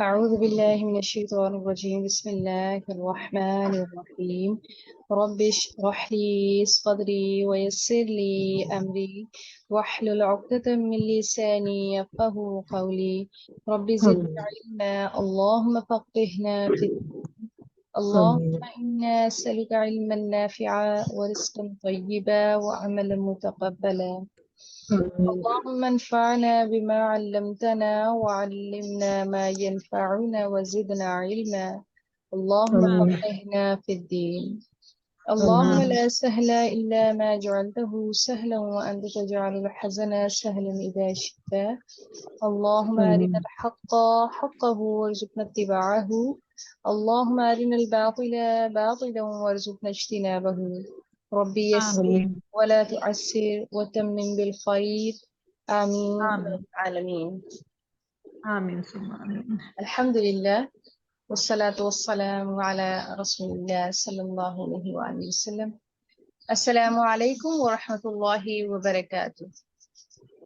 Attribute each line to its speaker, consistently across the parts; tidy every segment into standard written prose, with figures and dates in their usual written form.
Speaker 1: أعوذ بالله من الشيطان الرجيم. بسم الله الرحمن الرحيم. رب اشرح لي صدري ويسر لي أمري واحلل عقدة من لساني يفقه قولي. رب زدنا
Speaker 2: آمين
Speaker 1: علما. اللهم فقهنا في الدين. اللهم
Speaker 2: آمين
Speaker 1: إنا نسألك علما نافعا ورزقا طيبا وعملا متقبلا.
Speaker 2: آمين
Speaker 1: اللهم انفعنا بما علمتنا وعلمنا ما ينفعنا وزدنا علما. اللهم
Speaker 2: آمين
Speaker 1: فقهنا في الدين. اللهم
Speaker 2: آمين
Speaker 1: لا سهل إلا ما جعلته سهلا وأنت تجعل الحزن سهلا إذا شئت. اللهم أرنا
Speaker 2: آمين
Speaker 1: الحق حقه وارزقنا اتباعه. اللهم أرنا الباطل باطلا وارزقنا اجتنابه. ربي يسر
Speaker 2: آمين
Speaker 1: ولا تعسر وتمم بالخير. آمين يا رب
Speaker 2: آمين
Speaker 1: العالمين.
Speaker 2: آمين ثم آمين.
Speaker 1: الحمد لله والصلاة والسلام على رسول الله صلى الله عليه وآله وسلم. السلام عليكم ورحمة الله وبركاته.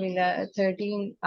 Speaker 1: 13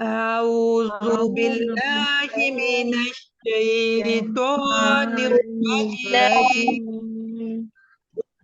Speaker 2: أعوذ بالله من الشيطان الرجيم.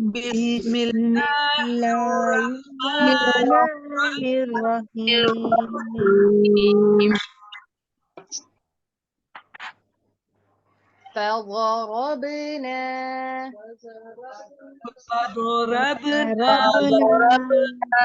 Speaker 2: بسم
Speaker 3: بسم
Speaker 2: الله
Speaker 3: الله
Speaker 2: الرحمن
Speaker 3: الرحمن الرحيم.
Speaker 1: الرحيم فضربنا
Speaker 2: فضربنا
Speaker 3: ضربنا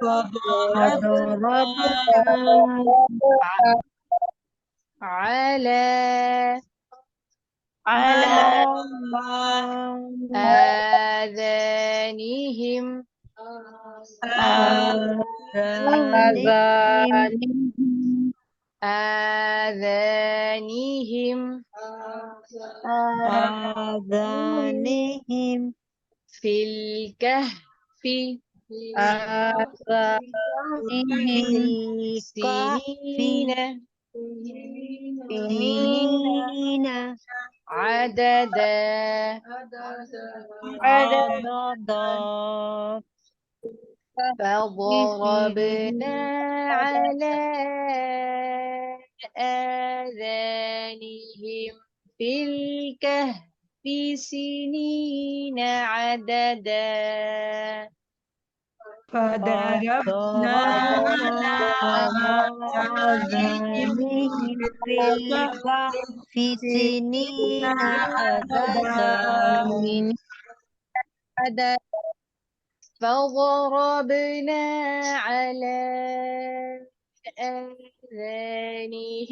Speaker 2: فضربنا
Speaker 3: فضربنا
Speaker 1: على
Speaker 3: على
Speaker 1: آذانهم
Speaker 3: آذانهم
Speaker 1: آذانهم
Speaker 3: آذانهم
Speaker 1: في الكهف
Speaker 3: آذانهم في الكهف
Speaker 1: سنين
Speaker 3: سنين
Speaker 1: عددا
Speaker 3: عددا
Speaker 1: فضربنا على آذانهم في الكهف سنين عددا
Speaker 2: فضربنا على
Speaker 3: آذانهم في الكهف سنين عددا
Speaker 1: فضربنا على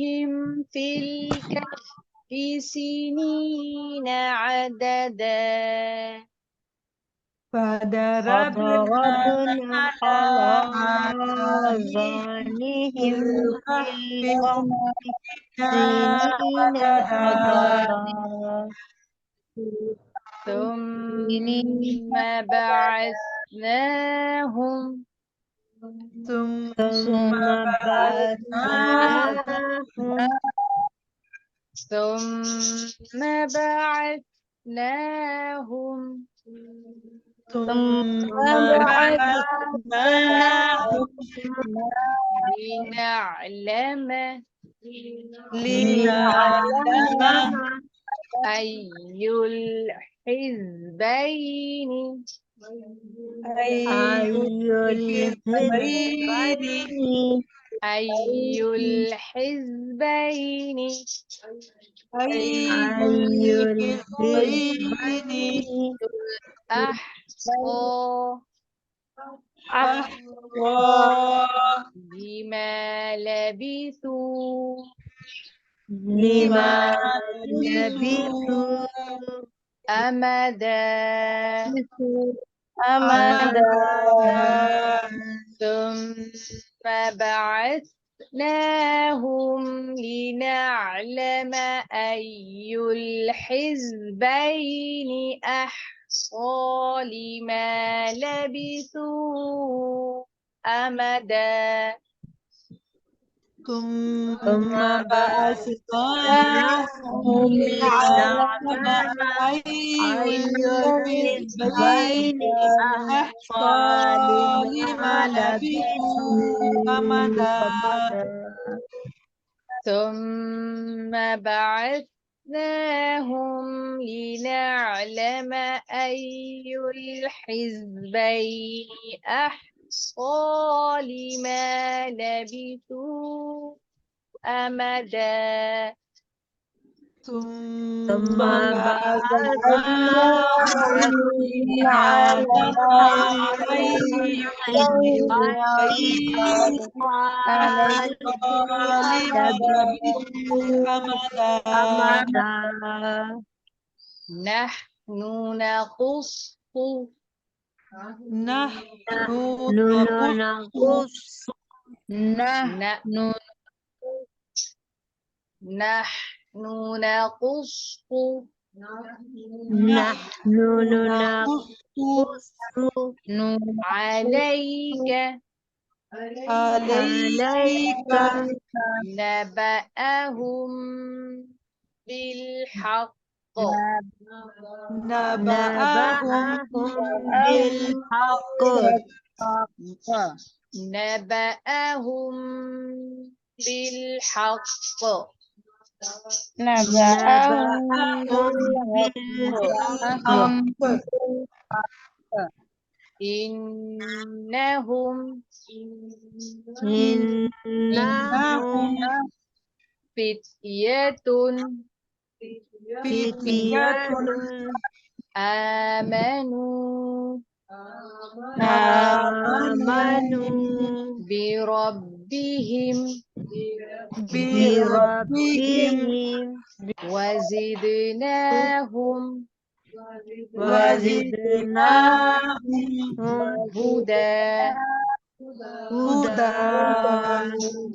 Speaker 1: آذانهم في الكهف سنين عددا
Speaker 2: فضربنا
Speaker 3: فضربنا
Speaker 2: على
Speaker 3: على
Speaker 2: آذانهم في
Speaker 3: آذانهم في
Speaker 2: الكهف
Speaker 3: الكهف سنين
Speaker 2: عددا
Speaker 3: عددا
Speaker 1: ثم بعثناهم
Speaker 2: ثم
Speaker 3: ثم
Speaker 2: بعثناهم
Speaker 3: بعثناهم
Speaker 1: ثم بعثناهم
Speaker 2: ثم
Speaker 3: بعثناهم
Speaker 2: بعثناهم
Speaker 1: لنعلم
Speaker 2: لنعلم
Speaker 3: لنعلم
Speaker 1: أي الحزبين
Speaker 2: أي
Speaker 3: أي
Speaker 2: الحزبين
Speaker 3: الحزبين
Speaker 1: أي الحزبين
Speaker 2: أي
Speaker 3: أي
Speaker 2: الحزبين
Speaker 3: الحزبين
Speaker 1: أحصى
Speaker 2: أحصى
Speaker 1: بما لبثوا
Speaker 3: لما
Speaker 2: لما
Speaker 3: لبثوا
Speaker 2: لبثوا
Speaker 1: أمدا
Speaker 3: أمدا
Speaker 1: ثم بعثناهم لنعلم أي الحزبين أحصى لما لبثوا أمدا
Speaker 2: ثم
Speaker 3: نحن
Speaker 2: بعثناهم لنعلم أي الحزبين أحصى لما لبثوا أمدا.
Speaker 1: ثم بعثناهم لنعلم أي الحزبين أحصى لما لبثوا أمدا
Speaker 2: ثم بعثناهم لنعلم أي الحزبين أحصى لما لبثوا أمدا.
Speaker 1: نحن نقص
Speaker 2: نحن
Speaker 3: نقص
Speaker 1: ن- نحن نقص
Speaker 3: نحن
Speaker 2: نقص
Speaker 1: عليك
Speaker 2: عليك
Speaker 1: نبأهم بالحق
Speaker 2: نبأهم
Speaker 3: بالحق
Speaker 1: نبأهم بالحق إنهم
Speaker 3: إنهم
Speaker 1: فتية
Speaker 3: فتية
Speaker 1: آمنوا
Speaker 3: آمنوا
Speaker 1: بربهم
Speaker 3: بربهم
Speaker 1: وزدناهم
Speaker 3: وزدناهم
Speaker 1: هدى
Speaker 3: هدى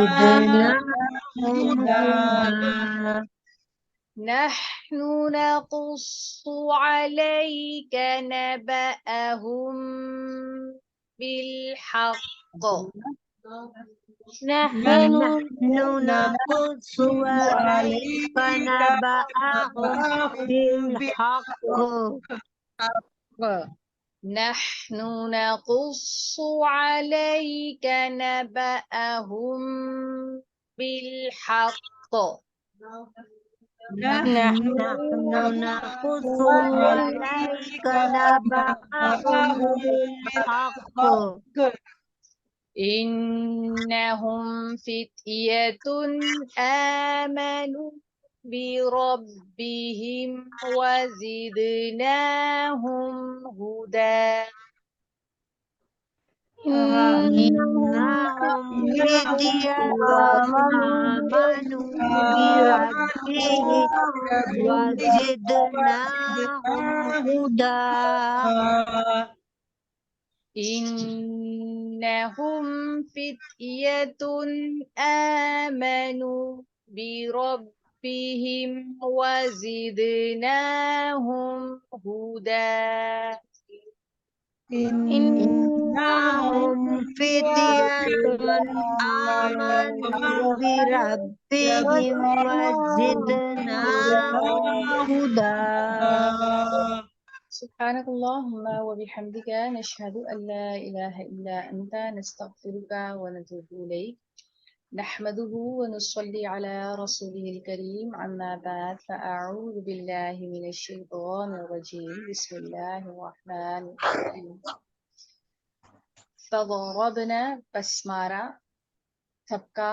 Speaker 3: وزدناهم هدى
Speaker 1: نحن نقص عليك نبأهم بالحق
Speaker 3: نحن نقص عليك نبأهم بالحق
Speaker 1: نحن نقص عليك نبأهم بالحق
Speaker 3: نحن نقص عليك نبأهم بالحق
Speaker 1: إنهم فتية آمنوا بربهم وزدناهم هدى
Speaker 3: إنهم فتية آمنوا بربهم وزدناهم هدى
Speaker 1: إنهم فتية آمنوا بربهم وزدناهم هدى
Speaker 3: إنهم فتية آمنوا بربهم وزدناهم هدى.
Speaker 1: سبحانك اللهم وبحمدك نشهد أن لا إله إلا أنت نستغفرك ونتوب إليك نحمده ونصلي على رسوله الكريم أما بعد فأعوذ بالله من الشيطان الرجيم بسم الله الرحمن الرحيم فضربنا بس مارا تبقى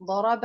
Speaker 1: ضرب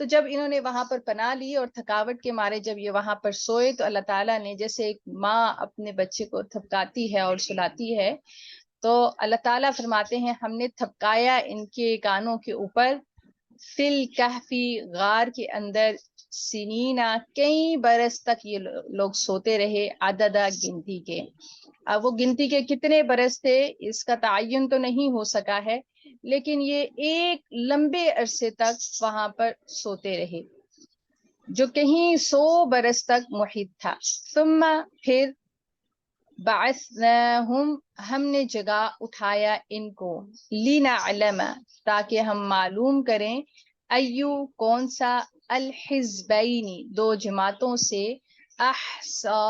Speaker 1: تو جب انہوں نے وہاں پر پناہ لی اور تھکاوٹ کے مارے جب یہ وہاں پر سوئے تو اللہ تعالیٰ نے جیسے ایک ماں اپنے بچے کو تھپکاتی ہے اور سلاتی ہے، تو اللہ تعالیٰ فرماتے ہیں ہم نے تھپکایا ان کے کانوں کے اوپر، فی الکہفی غار کے اندر، سنینا کئی برس تک یہ لوگ سوتے رہے، عددہ گنتی کے۔ اب وہ گنتی کے کتنے برس تھے اس کا تعین تو نہیں ہو سکا ہے، لیکن یہ ایک لمبے عرصے تک وہاں پر سوتے رہے جو کہیں 100 برس تک محیط تھا۔ ثم پھر بعثناہم ہم نے جگہ اٹھایا ان کو، لنعلم تاکہ ہم معلوم کریں، ایو کون سا، الحزبین دو جماعتوں سے، احصا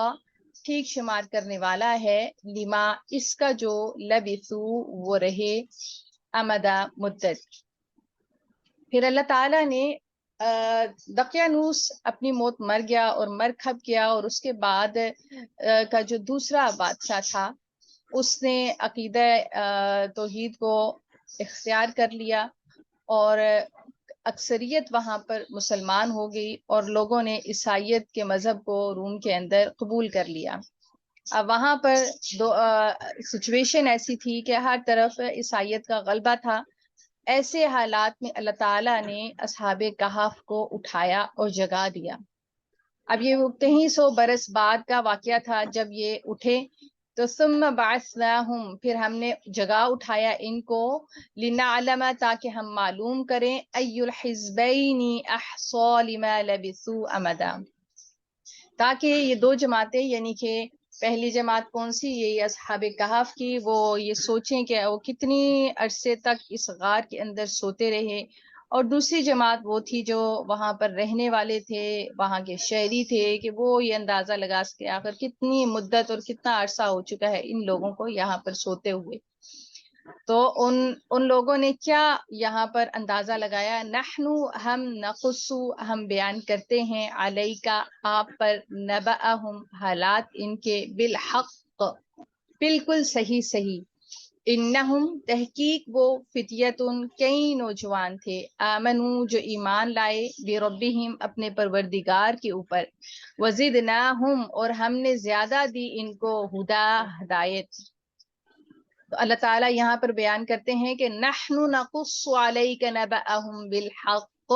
Speaker 1: ٹھیک شمار کرنے والا ہے، لما اس کا جو لبثو وہ رہے، امدا مدت۔ پھر اللہ تعالیٰ نے دقیانوس اپنی موت مر گیا اور مر کھپ گیا، اور اس کے بعد کا جو دوسرا بادشاہ تھا اس نے عقیدہ توحید کو اختیار کر لیا اور اکثریت وہاں پر مسلمان ہو گئی اور لوگوں نے عیسائیت کے مذہب کو روم کے اندر قبول کر لیا۔ اب وہاں پر سچویشن ایسی تھی کہ ہر طرف عیسائیت کا غلبہ تھا۔ ایسے حالات میں اللہ تعالیٰ نے اصحاب کہف کو اٹھایا اور جگا دیا۔ اب یہ کہیں 100 برس بعد کا واقعہ تھا جب یہ اٹھے، تو ثم بعثناہم پھر ہم نے جگہ اٹھایا ان کو، لنعلم تاکہ ہم معلوم کریں، ای الحزبین احصا لما لبثوا امدا، تاکہ یہ دو جماعتیں یعنی کہ پہلی جماعت کون سی، یہ اصحاب کہف کی، وہ یہ سوچیں کہ وہ کتنی عرصے تک اس غار کے اندر سوتے رہے، اور دوسری جماعت وہ تھی جو وہاں پر رہنے والے تھے، وہاں کے شہری تھے، کہ وہ یہ اندازہ لگا سکے آخر کتنی مدت اور کتنا عرصہ ہو چکا ہے ان لوگوں کو یہاں پر سوتے ہوئے۔ تو ان لوگوں نے کیا یہاں پر اندازہ لگایا، نحنو ہم نقصو ہم بیان کرتے ہیں، علیکا آپ پر، نبأہم حالات ان کے، بالحق بالکل صحیح صحیح، انہم تحقیق وہ، فتیتن کئی نوجوان تھے، آمنو جو ایمان لائے، بربہم اپنے پروردگار کے اوپر، وزدناہم اور ہم نے زیادہ دی ان کو، ہدا ہدایت۔ تو اللہ تعالیٰ یہاں پر بیان کرتے ہیں کہ نحن نقص علیک نبأہم بالحق،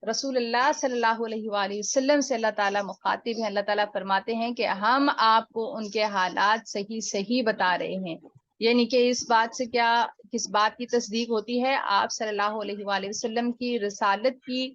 Speaker 1: رسول اللہ صلی اللہ علیہ وآلہ وسلم سے اللہ تعالیٰ مخاطب ہیں، اللہ تعالیٰ فرماتے ہیں کہ ہم آپ کو ان کے حالات صحیح صحیح بتا رہے ہیں، یعنی کہ اس بات سے کیا، کس بات کی تصدیق ہوتی ہے، آپ صلی اللہ علیہ وآلہ وسلم کی رسالت کی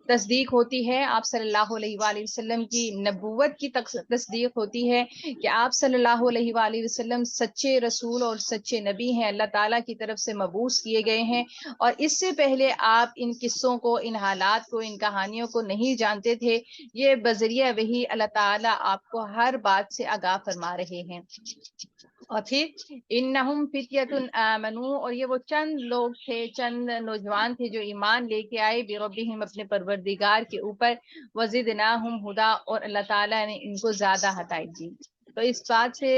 Speaker 1: تصدیق ہوتی ہے، آپ صلی اللہ علیہ وآلہ وسلم کی نبوت کی تصدیق ہوتی ہے کہ آپ صلی اللہ علیہ وآلہ وسلم سچے رسول اور سچے نبی ہیں، اللہ تعالیٰ کی طرف سے مبعوث کیے گئے ہیں، اور اس سے پہلے آپ ان قصوں کو، ان حالات کو، ان کہانیوں کو نہیں جانتے تھے، یہ بذریعہ وحی اللہ تعالیٰ آپ کو ہر بات سے آگاہ فرما رہے ہیں۔ اور پھر انہم فتیۃ آمنو، اور یہ وہ چند لوگ تھے، چند نوجوان تھے جو ایمان لے کے آئے، بربہم اپنے پروردگار کے اوپر، وزدناہم ہدا اور اللہ تعالیٰ نے ان کو زیادہ ہدایت دی۔ تو اس بات سے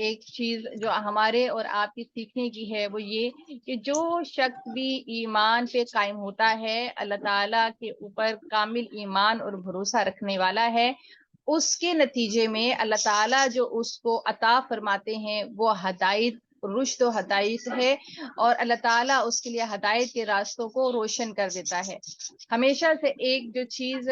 Speaker 1: ایک چیز جو ہمارے اور آپ کی سیکھنے کی ہے وہ یہ کہ جو شخص بھی ایمان پہ قائم ہوتا ہے، اللہ تعالیٰ کے اوپر کامل ایمان اور بھروسہ رکھنے والا ہے، اس کے نتیجے میں اللہ تعالیٰ جو اس کو عطا فرماتے ہیں وہ ہدایت، رشد و ہدایت ہے، اور اللہ تعالیٰ اس کے لیے ہدایت کے راستوں کو روشن کر دیتا ہے۔ ہمیشہ سے ایک جو چیز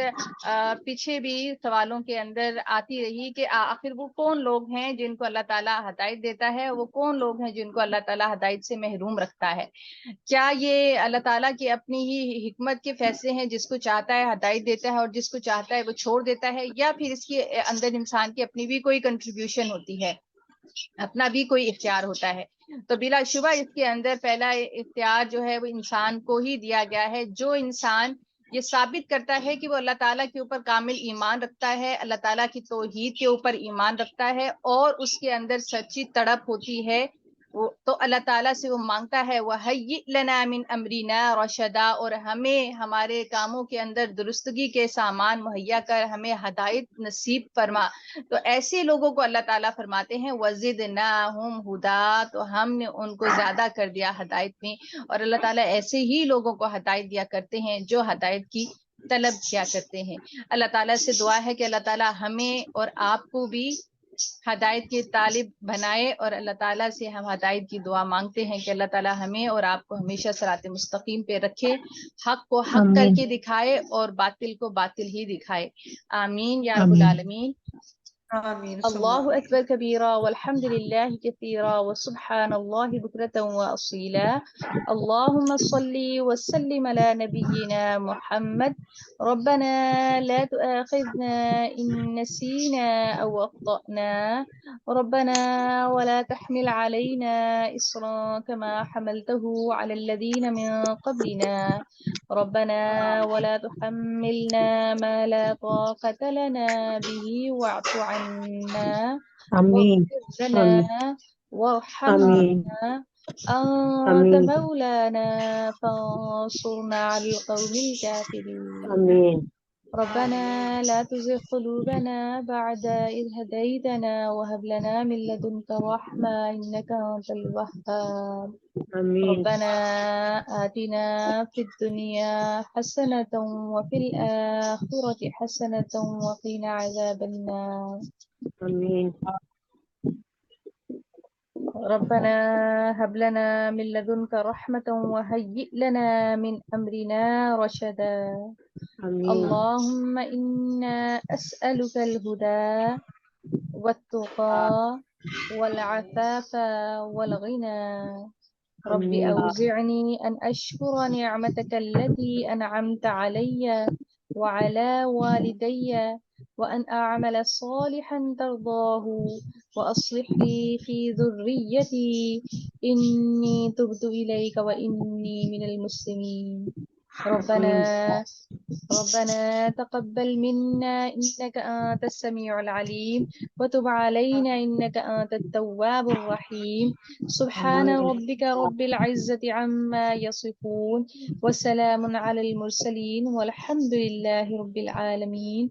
Speaker 1: پیچھے بھی سوالوں کے اندر آتی رہی کہ آخر وہ کون لوگ ہیں جن کو اللہ تعالیٰ ہدایت دیتا ہے، وہ کون لوگ ہیں جن کو اللہ تعالیٰ ہدایت سے محروم رکھتا ہے؟ کیا یہ اللہ تعالیٰ کی اپنی ہی حکمت کے فیصلے ہیں، جس کو چاہتا ہے ہدایت دیتا ہے اور جس کو چاہتا ہے وہ چھوڑ دیتا ہے، یا پھر اس کے اندر انسان کی اپنی بھی کوئی کنٹریبیوشن ہوتی ہے، اپنا بھی کوئی اختیار ہوتا ہے؟ تو بلا شبہ اس کے اندر پہلا اختیار جو ہے وہ انسان کو ہی دیا گیا ہے۔ جو انسان یہ ثابت کرتا ہے کہ وہ اللہ تعالیٰ کے اوپر کامل ایمان رکھتا ہے، اللہ تعالیٰ کی توحید کے اوپر ایمان رکھتا ہے، اور اس کے اندر سچی تڑپ ہوتی ہے، تو اللہ تعالیٰ سے وہ مانگتا ہے، وَهَيِّئْ لَنَا مِنْ أَمْرِنَا رَشَدًا، اور ہمیں ہمارے کاموں کے اندر درستگی کے سامان مہیا کر، ہمیں ہدایت نصیب فرما۔ تو ایسے لوگوں کو اللہ تعالیٰ فرماتے ہیں وَزِدْنَاهُمْ هُدًى، تو ہم نے ان کو زیادہ کر دیا ہدایت میں، اور اللہ تعالیٰ ایسے ہی لوگوں کو ہدایت دیا کرتے ہیں جو ہدایت کی طلب کیا کرتے ہیں۔ اللہ تعالیٰ سے دعا ہے کہ اللہ تعالیٰ ہمیں اور آپ کو بھی ہدایت کے طالب بنائے، اور اللہ تعالیٰ سے ہم ہدایت کی دعا مانگتے ہیں کہ اللہ تعالیٰ ہمیں اور آپ کو ہمیشہ صراط مستقیم پہ رکھے، حق کو حق کر کے دکھائے اور باطل کو باطل ہی دکھائے۔ آمین یا رب العالمین۔
Speaker 2: آمین
Speaker 1: اللہ اکبر کبیرا والحمد للہ کثیرا وسبحان اللہ بکرة واصیلا۔ اللهم صل وسلم على نبينا محمد۔ ربنا لا تؤاخذنا إن نسينا أو أخطأنا، ربنا ولا تحمل علينا إصرا كما حملته على الذين من قبلنا، ربنا ولا تحملنا ما لا طاقة لنا به واعف عنا
Speaker 3: آمین
Speaker 1: واغفر لنا وارحمنا أنت مولانا فانصرنا على القوم الكافرين،
Speaker 3: آمین
Speaker 1: ربنا لا تزغ قلوبنا بعد إذ هديتنا وهب لنا من لدنك رحمة إنك أنت الوهاب،
Speaker 3: آمین
Speaker 1: ربنا آتنا في الدنيا حسنة وفي الآخرة حسنة وقنا عذاب النار،
Speaker 3: آمین
Speaker 1: ربنا هب لنا من لدنك رحمة وهيئ لنا من أمرنا رشدا،
Speaker 3: آمین
Speaker 1: اللهم إنا أسألك الهدى والتقى والعفاف والغنى، رب
Speaker 3: آمین
Speaker 1: أوزعني أن أشكر نعمتك التي أنعمت علي وعلى والدي، وأن أعمل صالحا ترضاه، وأصلح لي في ذريتي إني تبت إليك وإني من المسلمين، ربنا تقبل منا إنك أنت السميع العليم وتب علينا إنك أنت التواب الرحيم، سبحان ربك رب العزة عما يصفون وسلام على المرسلين والحمد لله رب العالمين،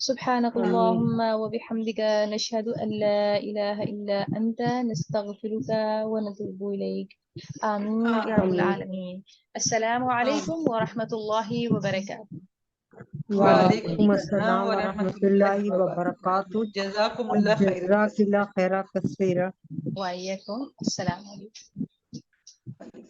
Speaker 1: سبحانك اللهم وبحمدك نشهد أن لا إله إلا أنت نستغفرك ونتوب إليك، آمين يا رب العالمين۔ السلام علیکم ورحمۃ اللہ وبرکاتہ۔
Speaker 3: وعلیکم السلام ورحمۃ اللہ وبرکاتہ۔
Speaker 2: جزاکم اللہ خیر۔
Speaker 3: جزاک اللہ خیرہ کثیرہ۔
Speaker 1: وعلیکم السلام علیکم۔